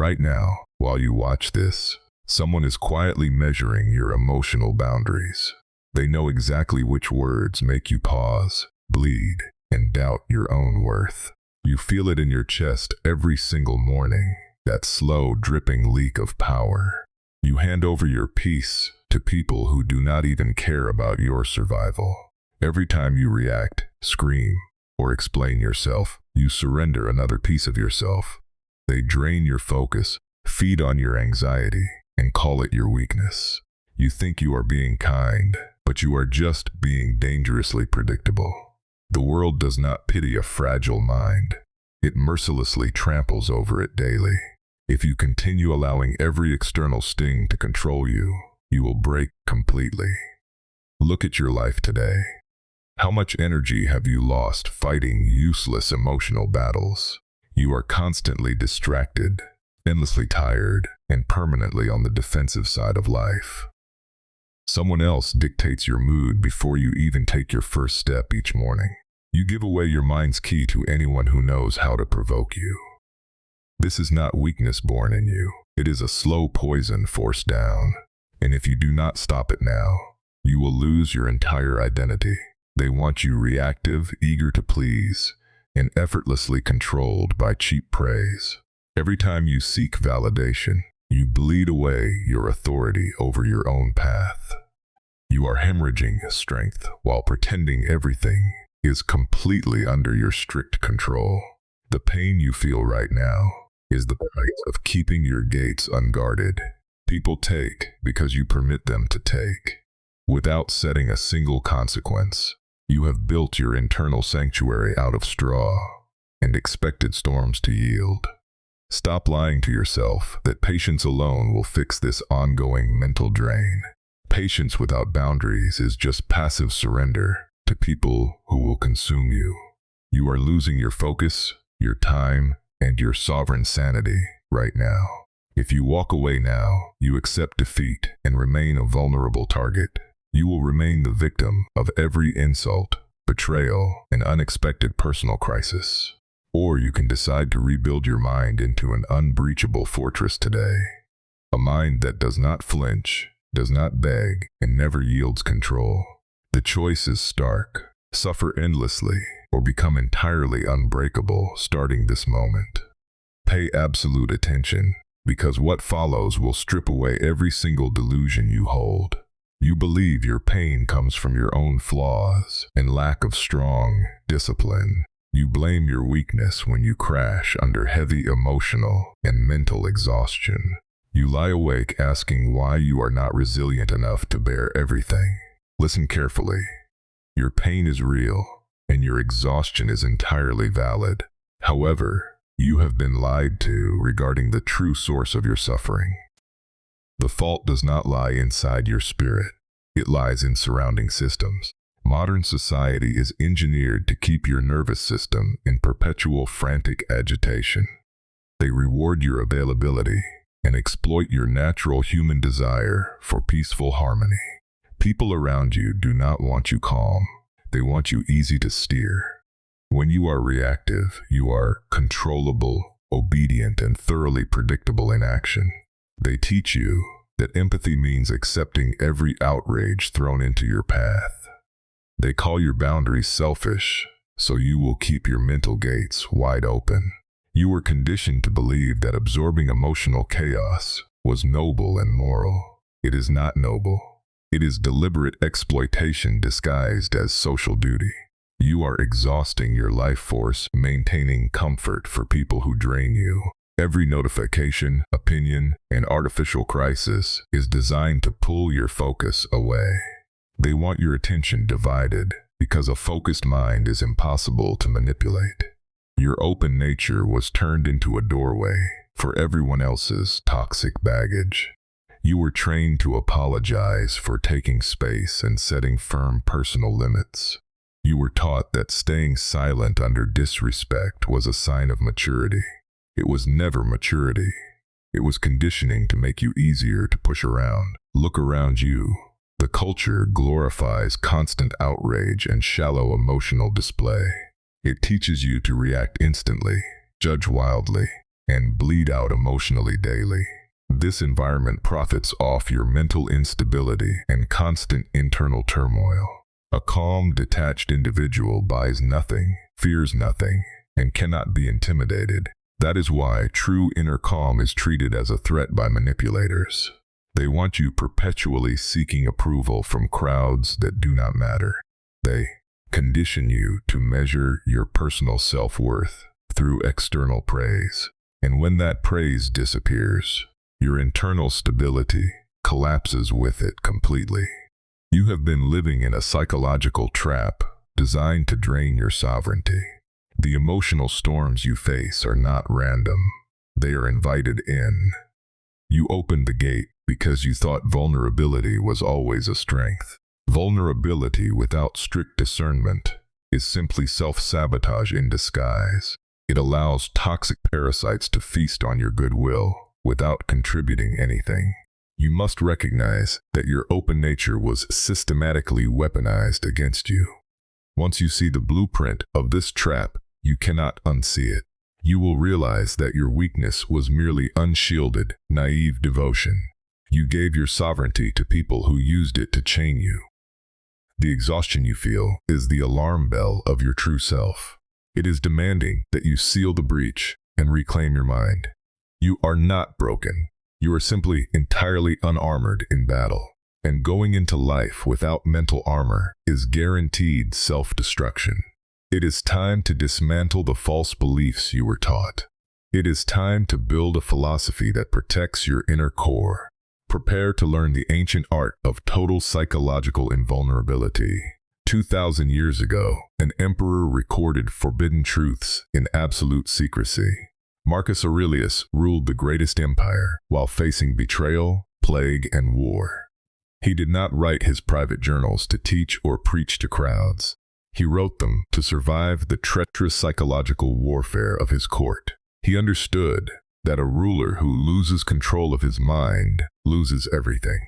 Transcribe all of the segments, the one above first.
Right now, while you watch this, someone is quietly measuring your emotional boundaries. They know exactly which words make you pause, bleed, and doubt your own worth. You feel it in your chest every single morning, that slow, dripping leak of power. You hand over your peace to people who do not even care about your survival. Every time you react, scream, or explain yourself, you surrender another piece of yourself. They drain your focus, feed on your anxiety, and call it your weakness. You think you are being kind, but you are just being dangerously predictable. The world does not pity a fragile mind. It mercilessly tramples over it daily. If you continue allowing every external sting to control you, you will break completely. Look at your life today. How much energy have you lost fighting useless emotional battles? You are constantly distracted, endlessly tired, and permanently on the defensive side of life. Someone else dictates your mood before you even take your first step each morning. You give away your mind's key to anyone who knows how to provoke you. This is not weakness born in you. It is a slow poison forced down. And if you do not stop it now, you will lose your entire identity. They want you reactive, eager to please, and effortlessly controlled by cheap praise. Every time you seek validation, you bleed away your authority over your own path. You are hemorrhaging strength while pretending everything is completely under your strict control. The pain you feel right now is the price of keeping your gates unguarded. People take because you permit them to take. Without setting a single consequence, you have built your internal sanctuary out of straw and expected storms to yield. Stop lying to yourself that patience alone will fix this ongoing mental drain. Patience without boundaries is just passive surrender to people who will consume you. You are losing your focus, your time, and your sovereign sanity right now. If you walk away now, you accept defeat and remain a vulnerable target. You will remain the victim of every insult, betrayal, and unexpected personal crisis. Or you can decide to rebuild your mind into an unbreachable fortress today. A mind that does not flinch, does not beg, and never yields control. The choice is stark. Suffer endlessly, or become entirely unbreakable starting this moment. Pay absolute attention, because what follows will strip away every single delusion you hold. You believe your pain comes from your own flaws and lack of strong discipline. You blame your weakness when you crash under heavy emotional and mental exhaustion. You lie awake asking why you are not resilient enough to bear everything. Listen carefully. Your pain is real, and your exhaustion is entirely valid. However, you have been lied to regarding the true source of your suffering. The fault does not lie inside your spirit. It lies in surrounding systems. Modern society is engineered to keep your nervous system in perpetual frantic agitation. They reward your availability and exploit your natural human desire for peaceful harmony. People around you do not want you calm. They want you easy to steer. When you are reactive, you are controllable, obedient, and thoroughly predictable in action. They teach you that empathy means accepting every outrage thrown into your path. They call your boundaries selfish, so you will keep your mental gates wide open. You were conditioned to believe that absorbing emotional chaos was noble and moral. It is not noble. It is deliberate exploitation disguised as social duty. You are exhausting your life force maintaining comfort for people who drain you. Every notification, opinion, and artificial crisis is designed to pull your focus away. They want your attention divided because a focused mind is impossible to manipulate. Your open nature was turned into a doorway for everyone else's toxic baggage. You were trained to apologize for taking space and setting firm personal limits. You were taught that staying silent under disrespect was a sign of maturity. It was never maturity. It was conditioning to make you easier to push around. Look around you. The culture glorifies constant outrage and shallow emotional display. It teaches you to react instantly, judge wildly, and bleed out emotionally daily. This environment profits off your mental instability and constant internal turmoil. A calm, detached individual buys nothing, fears nothing, and cannot be intimidated. That is why true inner calm is treated as a threat by manipulators. They want you perpetually seeking approval from crowds that do not matter. They condition you to measure your personal self-worth through external praise. And when that praise disappears, your internal stability collapses with it completely. You have been living in a psychological trap designed to drain your sovereignty. The emotional storms you face are not random. They are invited in. You opened the gate because you thought vulnerability was always a strength. Vulnerability without strict discernment is simply self-sabotage in disguise. It allows toxic parasites to feast on your goodwill without contributing anything. You must recognize that your open nature was systematically weaponized against you. Once you see the blueprint of this trap, you cannot unsee it. You will realize that your weakness was merely unshielded, naive devotion. You gave your sovereignty to people who used it to chain you. The exhaustion you feel is the alarm bell of your true self. It is demanding that you seal the breach and reclaim your mind. You are not broken. You are simply entirely unarmored in battle. And going into life without mental armor is guaranteed self-destruction. It is time to dismantle the false beliefs you were taught. It is time to build a philosophy that protects your inner core. Prepare to learn the ancient art of total psychological invulnerability. 2,000 years ago, an emperor recorded forbidden truths in absolute secrecy. Marcus Aurelius ruled the greatest empire while facing betrayal, plague, and war. He did not write his private journals to teach or preach to crowds. He wrote them to survive the treacherous psychological warfare of his court. He understood that a ruler who loses control of his mind loses everything.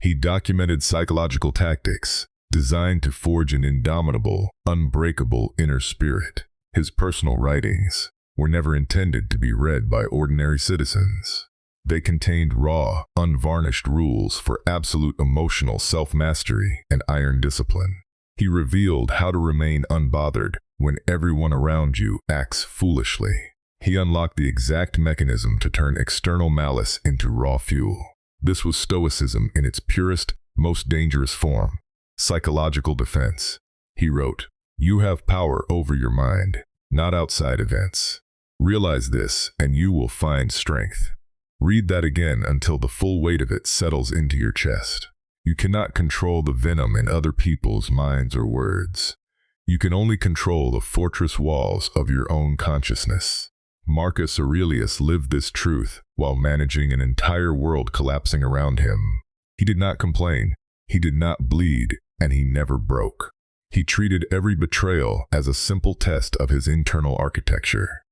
He documented psychological tactics designed to forge an indomitable, unbreakable inner spirit. His personal writings were never intended to be read by ordinary citizens. They contained raw, unvarnished rules for absolute emotional self-mastery and iron discipline. He revealed how to remain unbothered when everyone around you acts foolishly. He unlocked the exact mechanism to turn external malice into raw fuel. This was Stoicism in its purest, most dangerous form. Psychological defense. He wrote, "You have power over your mind, not outside events. Realize this, and you will find strength." Read that again until the full weight of it settles into your chest. You cannot control the venom in other people's minds or words. You can only control the fortress walls of your own consciousness. Marcus Aurelius lived this truth while managing an entire world collapsing around him. He did not complain, he did not bleed, and he never broke. He treated every betrayal as a simple test of his internal architecture.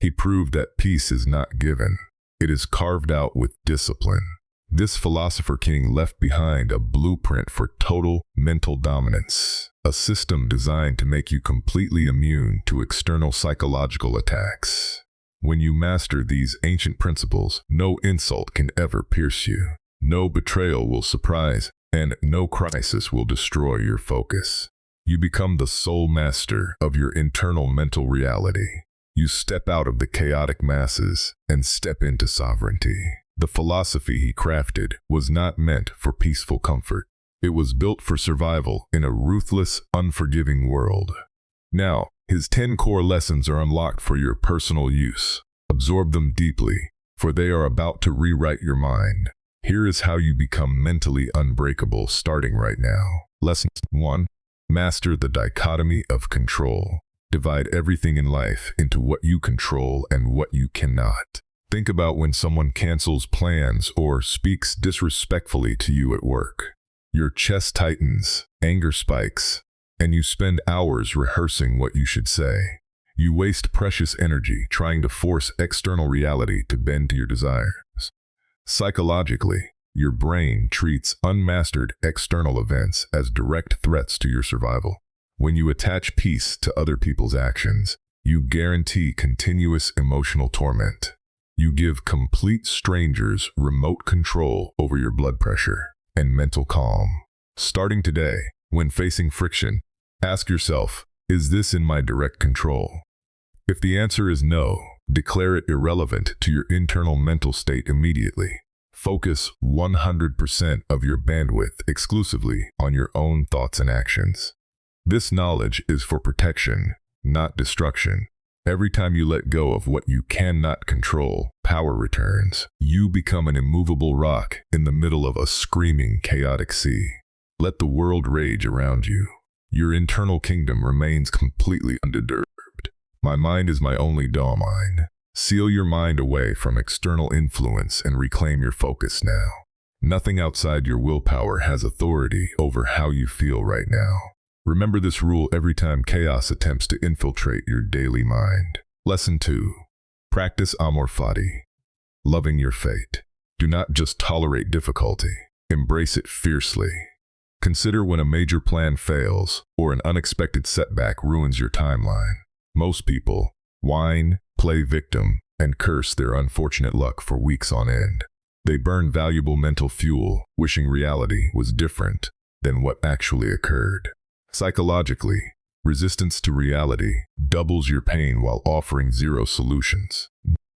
He proved that peace is not given. It is carved out with discipline. This philosopher king left behind a blueprint for total mental dominance, a system designed to make you completely immune to external psychological attacks. When you master these ancient principles, no insult can ever pierce you, no betrayal will surprise, and no crisis will destroy your focus. You become the sole master of your internal mental reality. You step out of the chaotic masses and step into sovereignty. The philosophy he crafted was not meant for peaceful comfort. It was built for survival in a ruthless, unforgiving world. Now, his 10 core lessons are unlocked for your personal use. Absorb them deeply, for they are about to rewrite your mind. Here is how you become mentally unbreakable starting right now. Lesson 1. Master the dichotomy of control. Divide everything in life into what you control and what you cannot. Think about when someone cancels plans or speaks disrespectfully to you at work. Your chest tightens, anger spikes, and you spend hours rehearsing what you should say. You waste precious energy trying to force external reality to bend to your desires. Psychologically, your brain treats unmastered external events as direct threats to your survival. When you attach peace to other people's actions, you guarantee continuous emotional torment. You give complete strangers remote control over your blood pressure and mental calm. Starting today, when facing friction, ask yourself, is this in my direct control? If the answer is no, declare it irrelevant to your internal mental state immediately. Focus 100% of your bandwidth exclusively on your own thoughts and actions. This knowledge is for protection, not destruction. Every time you let go of what you cannot control, power returns. You become an immovable rock in the middle of a screaming, chaotic sea. Let the world rage around you. Your internal kingdom remains completely undisturbed. My mind is my only domain. Seal your mind away from external influence and reclaim your focus now. Nothing outside your willpower has authority over how you feel right now. Remember this rule every time chaos attempts to infiltrate your daily mind. Lesson 2. Practice amor fati. Loving your fate. Do not just tolerate difficulty. Embrace it fiercely. Consider when a major plan fails or an unexpected setback ruins your timeline. Most people whine, play victim, and curse their unfortunate luck for weeks on end. They burn valuable mental fuel, wishing reality was different than what actually occurred. Psychologically, resistance to reality doubles your pain while offering zero solutions.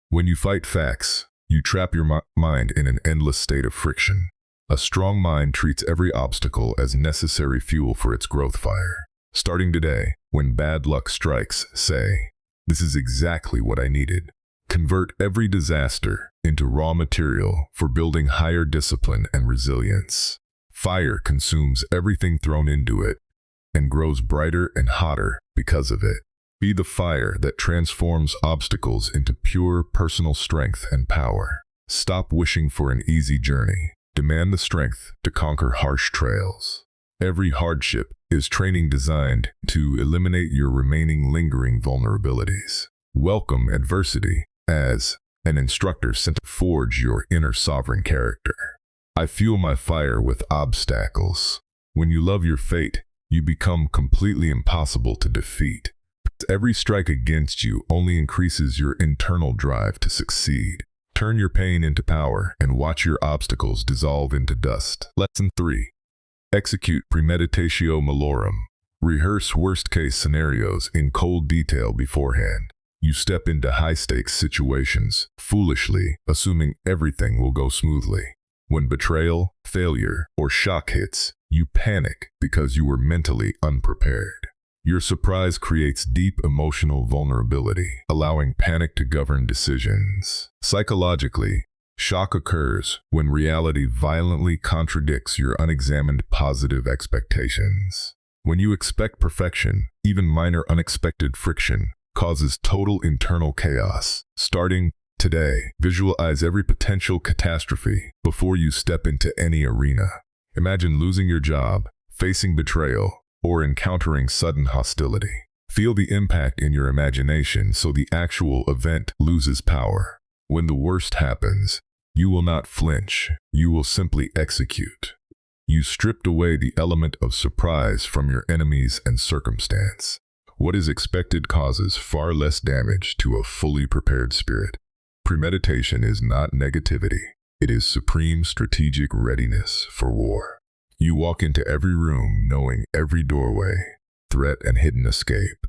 When you fight facts, you trap your mind in an endless state of friction. A strong mind treats every obstacle as necessary fuel for its growth fire. Starting today, when bad luck strikes, say, "This is exactly what I needed." Convert every disaster into raw material for building higher discipline and resilience. Fire consumes everything thrown into it and grows brighter and hotter because of it. Be the fire that transforms obstacles into pure personal strength and power. Stop wishing for an easy journey. Demand the strength to conquer harsh trails. Every hardship is training designed to eliminate your remaining lingering vulnerabilities. Welcome adversity as an instructor sent to forge your inner sovereign character. I fuel my fire with obstacles. When you love your fate, you become completely impossible to defeat. Every strike against you only increases your internal drive to succeed. Turn your pain into power and watch your obstacles dissolve into dust. Lesson 3. Execute premeditatio malorum. Rehearse worst-case scenarios in cold detail beforehand. You step into high-stakes situations, foolishly assuming everything will go smoothly. When betrayal, failure, or shock hits, you panic because you were mentally unprepared. Your surprise creates deep emotional vulnerability, allowing panic to govern decisions. Psychologically, shock occurs when reality violently contradicts your unexamined positive expectations. When you expect perfection, even minor unexpected friction causes total internal chaos. Starting today, visualize every potential catastrophe before you step into any arena. Imagine losing your job, facing betrayal, or encountering sudden hostility. Feel the impact in your imagination so the actual event loses power. When the worst happens, you will not flinch, you will simply execute. You stripped away the element of surprise from your enemies and circumstance. What is expected causes far less damage to a fully prepared spirit. Premeditation is not negativity. It is supreme strategic readiness for war. You walk into every room knowing every doorway, threat, and hidden escape.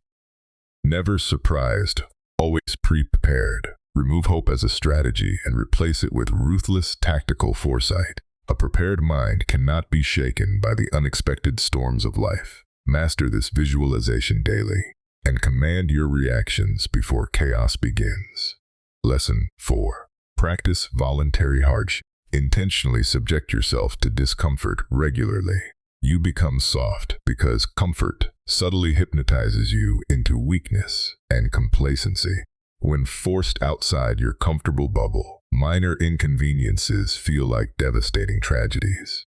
Never surprised, always prepared. Remove hope as a strategy and replace it with ruthless tactical foresight. A prepared mind cannot be shaken by the unexpected storms of life. Master this visualization daily and command your reactions before chaos begins. Lesson 4. Practice voluntary hardship. Intentionally subject yourself to discomfort regularly. You become soft because comfort subtly hypnotizes you into weakness and complacency. When forced outside your comfortable bubble, minor inconveniences feel like devastating tragedies.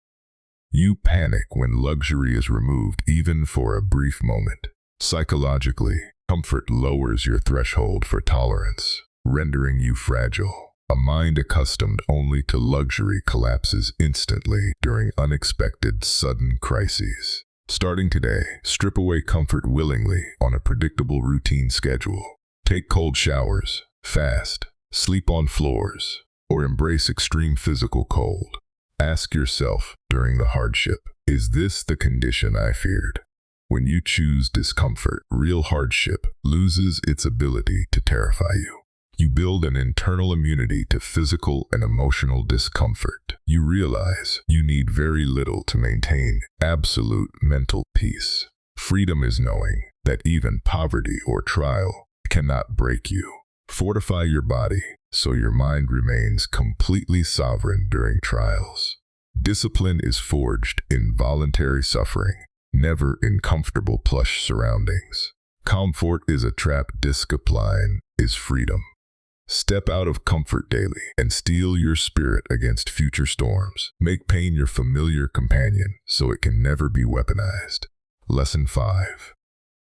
You panic when luxury is removed even for a brief moment. Psychologically, comfort lowers your threshold for tolerance, rendering you fragile. A mind accustomed only to luxury collapses instantly during unexpected, sudden crises. Starting today, strip away comfort willingly on a predictable routine schedule. Take cold showers, fast, sleep on floors, or embrace extreme physical cold. Ask yourself during the hardship, is this the condition I feared? When you choose discomfort, real hardship loses its ability to terrify you. You build an internal immunity to physical and emotional discomfort. You realize you need very little to maintain absolute mental peace. Freedom is knowing that even poverty or trial cannot break you. Fortify your body so your mind remains completely sovereign during trials. Discipline is forged in voluntary suffering, never in comfortable plush surroundings. Comfort is a trap, discipline is freedom. Step out of comfort daily and steel your spirit against future storms. Make pain your familiar companion so it can never be weaponized. Lesson 5.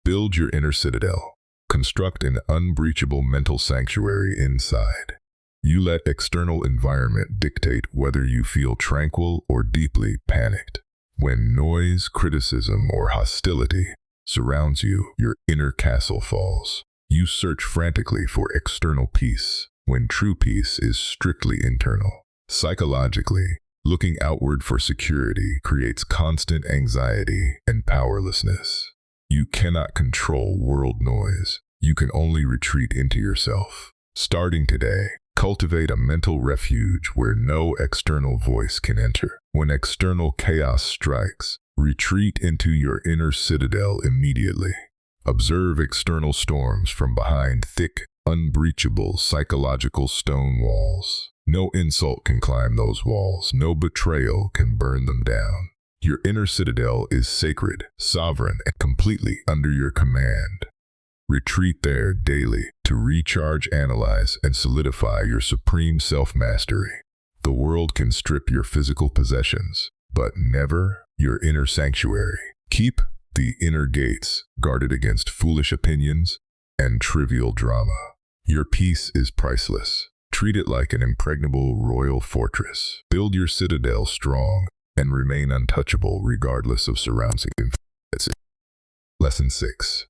Build your inner citadel. Construct an unbreachable mental sanctuary inside. You let external environment dictate whether you feel tranquil or deeply panicked. When noise, criticism, or hostility surrounds you, your inner castle falls. You search frantically for external peace, when true peace is strictly internal. Psychologically, looking outward for security creates constant anxiety and powerlessness. You cannot control world noise. You can only retreat into yourself. Starting today, cultivate a mental refuge where no external voice can enter. When external chaos strikes, retreat into your inner citadel immediately. Observe external storms from behind thick, unbreachable psychological stone walls. No insult can climb those walls. No betrayal can burn them down. Your inner citadel is sacred, sovereign, and completely under your command. Retreat there daily to recharge, analyze, and solidify your supreme self-mastery. The world can strip your physical possessions, but never your inner sanctuary. Keep the inner gates guarded against foolish opinions and trivial drama. Your peace is priceless. Treat it like an impregnable royal fortress. Build your citadel strong and remain untouchable regardless of surrounding influences. Lesson 6.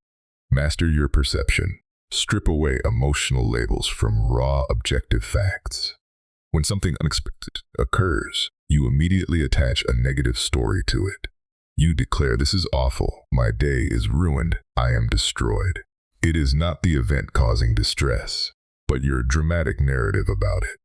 Master your perception. Strip away emotional labels from raw, objective facts. When something unexpected occurs, you immediately attach a negative story to it. You declare, "This is awful, my day is ruined, I am destroyed." It is not the event causing distress, but your dramatic narrative about it.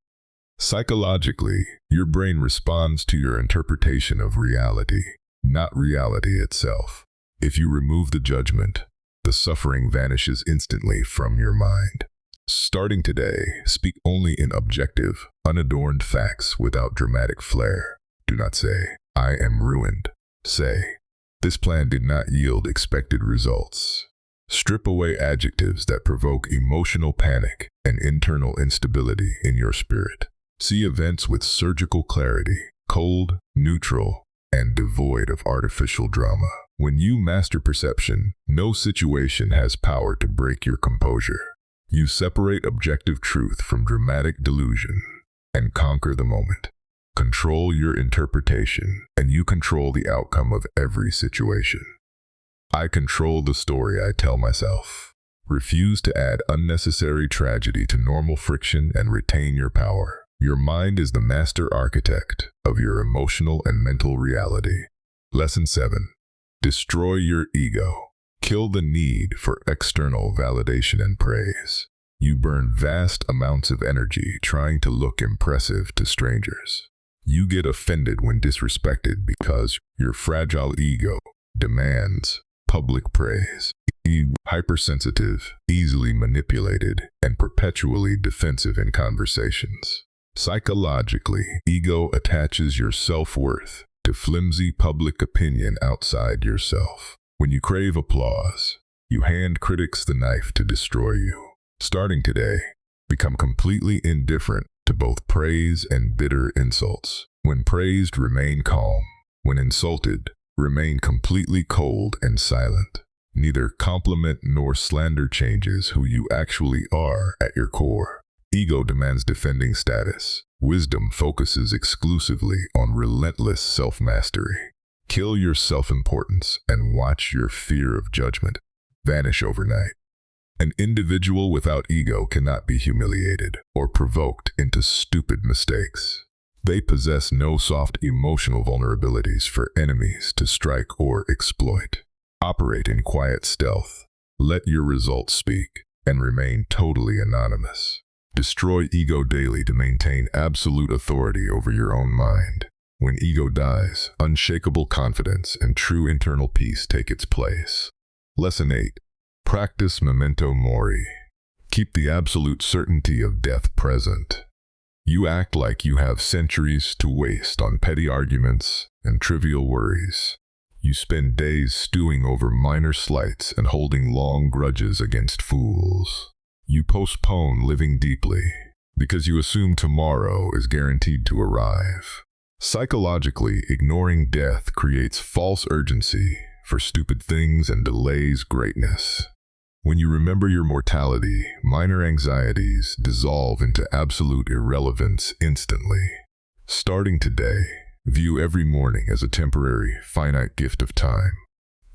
Psychologically, your brain responds to your interpretation of reality, not reality itself. If you remove the judgment, the suffering vanishes instantly from your mind. Starting today, speak only in objective, unadorned facts without dramatic flair. Do not say, "I am ruined." Say, "This plan did not yield expected results." Strip away adjectives that provoke emotional panic and internal instability in your spirit. See events with surgical clarity, cold, neutral, and devoid of artificial drama. When you master perception, no situation has power to break your composure. You separate objective truth from dramatic delusion and conquer the moment. Control your interpretation, and you control the outcome of every situation. I control the story I tell myself. Refuse to add unnecessary tragedy to normal friction and retain your power. Your mind is the master architect of your emotional and mental reality. Lesson 7. Destroy your ego. Kill the need for external validation and praise. You burn vast amounts of energy trying to look impressive to strangers. You get offended when disrespected because your fragile ego demands public praise. Hypersensitive, easily manipulated, and perpetually defensive in conversations. Psychologically, ego attaches your self-worth to flimsy public opinion outside yourself. When you crave applause, you hand critics the knife to destroy you. Starting today, become completely indifferent to both praise and bitter insults. When praised, remain calm. When insulted, remain completely cold and silent. Neither compliment nor slander changes who you actually are at your core. Ego demands defending status. Wisdom focuses exclusively on relentless self-mastery. Kill your self-importance and watch your fear of judgment vanish overnight. An individual without ego cannot be humiliated or provoked into stupid mistakes. They possess no soft emotional vulnerabilities for enemies to strike or exploit. Operate in quiet stealth. Let your results speak and remain totally anonymous. Destroy ego daily to maintain absolute authority over your own mind. When ego dies, unshakable confidence and true internal peace take its place. Lesson 8. Practice memento mori. Keep the absolute certainty of death present. You act like you have centuries to waste on petty arguments and trivial worries. You spend days stewing over minor slights and holding long grudges against fools. You postpone living deeply because you assume tomorrow is guaranteed to arrive. Psychologically, ignoring death creates false urgency for stupid things and delays greatness. When you remember your mortality, minor anxieties dissolve into absolute irrelevance instantly. Starting today, view every morning as a temporary, finite gift of time.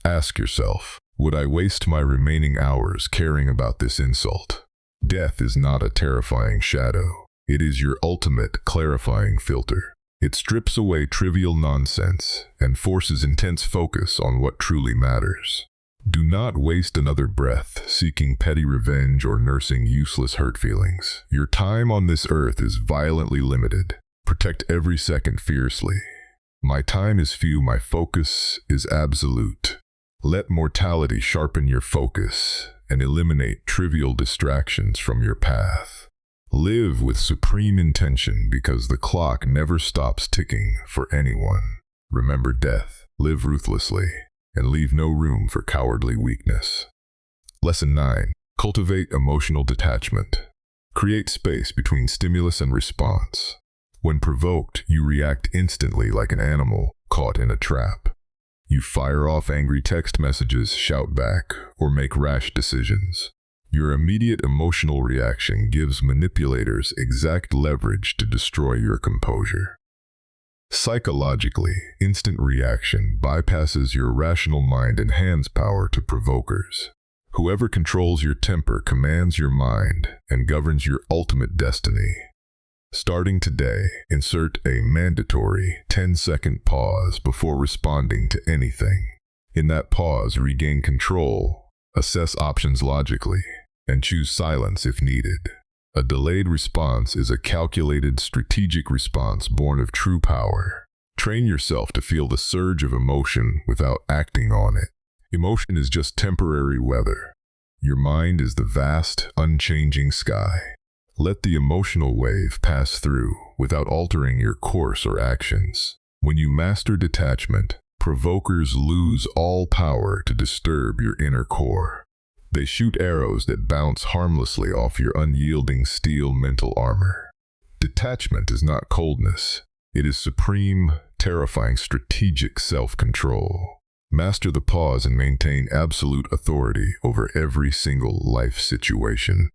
Ask yourself, would I waste my remaining hours caring about this insult? Death is not a terrifying shadow. It is your ultimate clarifying filter. It strips away trivial nonsense and forces intense focus on what truly matters. Do not waste another breath seeking petty revenge or nursing useless hurt feelings. Your time on this earth is violently limited. Protect every second fiercely. My time is few, my focus is absolute. Let mortality sharpen your focus and eliminate trivial distractions from your path. Live with supreme intention because the clock never stops ticking for anyone. Remember death, live ruthlessly, and leave no room for cowardly weakness. Lesson 9. Cultivate emotional detachment. Create space between stimulus and response. When provoked, you react instantly like an animal caught in a trap. You fire off angry text messages, shout back, or make rash decisions. Your immediate emotional reaction gives manipulators exact leverage to destroy your composure. Psychologically, instant reaction bypasses your rational mind and hands power to provokers. Whoever controls your temper commands your mind and governs your ultimate destiny. Starting today, insert a mandatory 10-second pause before responding to anything. In that pause, regain control, assess options logically, and choose silence if needed. A delayed response is a calculated, strategic response born of true power. Train yourself to feel the surge of emotion without acting on it. Emotion is just temporary weather. Your mind is the vast, unchanging sky. Let the emotional wave pass through without altering your course or actions. When you master detachment, provokers lose all power to disturb your inner core. They shoot arrows that bounce harmlessly off your unyielding steel mental armor. Detachment is not coldness. It is supreme, terrifying, strategic self-control. Master the pause and maintain absolute authority over every single life situation.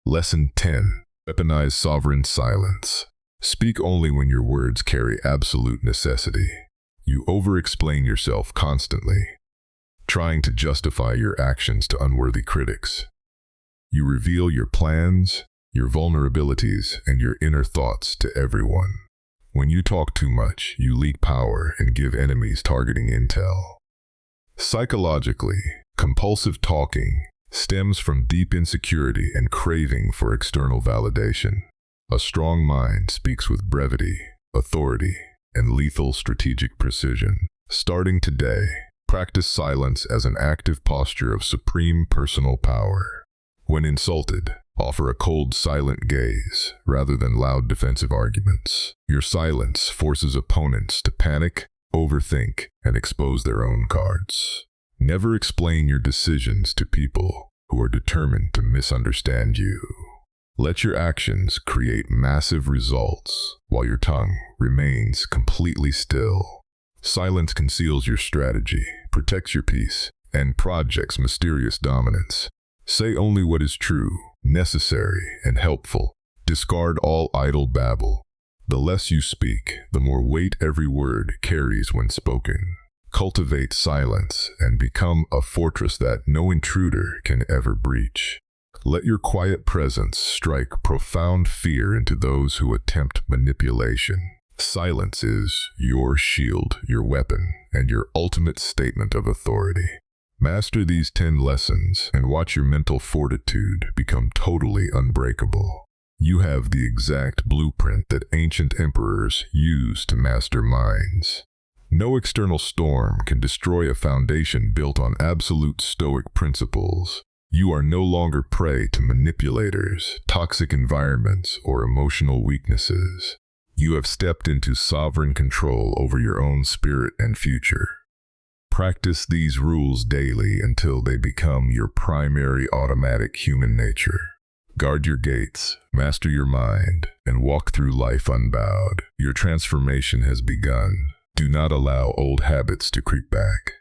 Lesson 10. Weaponize sovereign silence. Speak only when your words carry absolute necessity. You over-explain yourself constantly, trying to justify your actions to unworthy critics. You reveal your plans, your vulnerabilities, and your inner thoughts to everyone. When you talk too much, you leak power and give enemies targeting intel. Psychologically, compulsive talking stems from deep insecurity and craving for external validation. A strong mind speaks with brevity, authority, and lethal strategic precision. Starting today, practice silence as an active posture of supreme personal power. When insulted, offer a cold, silent gaze rather than loud defensive arguments. Your silence forces opponents to panic, overthink, and expose their own cards. Never explain your decisions to people who are determined to misunderstand you. Let your actions create massive results while your tongue remains completely still. Silence conceals your strategy, protects your peace, and projects mysterious dominance. Say only what is true, necessary, and helpful. Discard all idle babble. The less you speak, the more weight every word carries when spoken. Cultivate silence and become a fortress that no intruder can ever breach. Let your quiet presence strike profound fear into those who attempt manipulation. Silence is your shield, your weapon, and your ultimate statement of authority. Master these 10 lessons and watch your mental fortitude become totally unbreakable. You have the exact blueprint that ancient emperors used to master minds. No external storm can destroy a foundation built on absolute Stoic principles. You are no longer prey to manipulators, toxic environments, or emotional weaknesses. You have stepped into sovereign control over your own spirit and future. Practice these rules daily until they become your primary automatic human nature. Guard your gates, master your mind, and walk through life unbowed. Your transformation has begun. Do not allow old habits to creep back.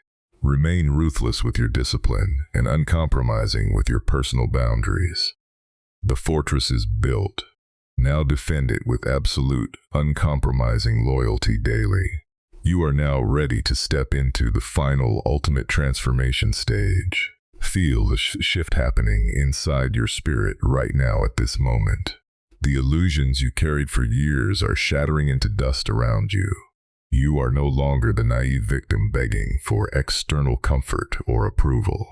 Remain ruthless with your discipline and uncompromising with your personal boundaries. The fortress is built. Now defend it with absolute, uncompromising loyalty daily. You are now ready to step into the final, ultimate transformation stage. Feel the shift happening inside your spirit right now at this moment. The illusions you carried for years are shattering into dust around you. You are no longer the naive victim begging for external comfort or approval.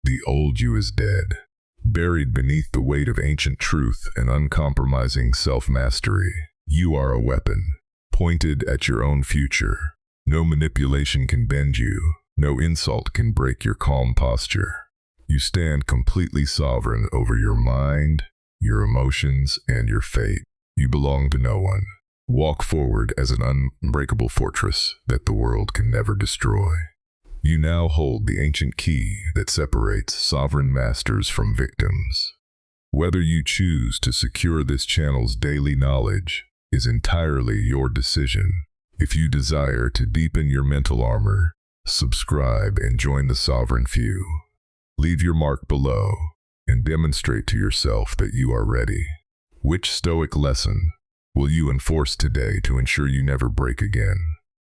The old you is dead, buried beneath the weight of ancient truth and uncompromising self-mastery. You are a weapon, pointed at your own future. No manipulation can bend you. No insult can break your calm posture. You stand completely sovereign over your mind, your emotions, and your fate. You belong to no one. Walk forward as an unbreakable fortress that the world can never destroy. You now hold the ancient key that separates sovereign masters from victims. Whether you choose to secure this channel's daily knowledge is entirely your decision. If you desire to deepen your mental armor, subscribe and join the sovereign few. Leave your mark below and demonstrate to yourself that you are ready. Which Stoic lesson will you enforce today to ensure you never break again?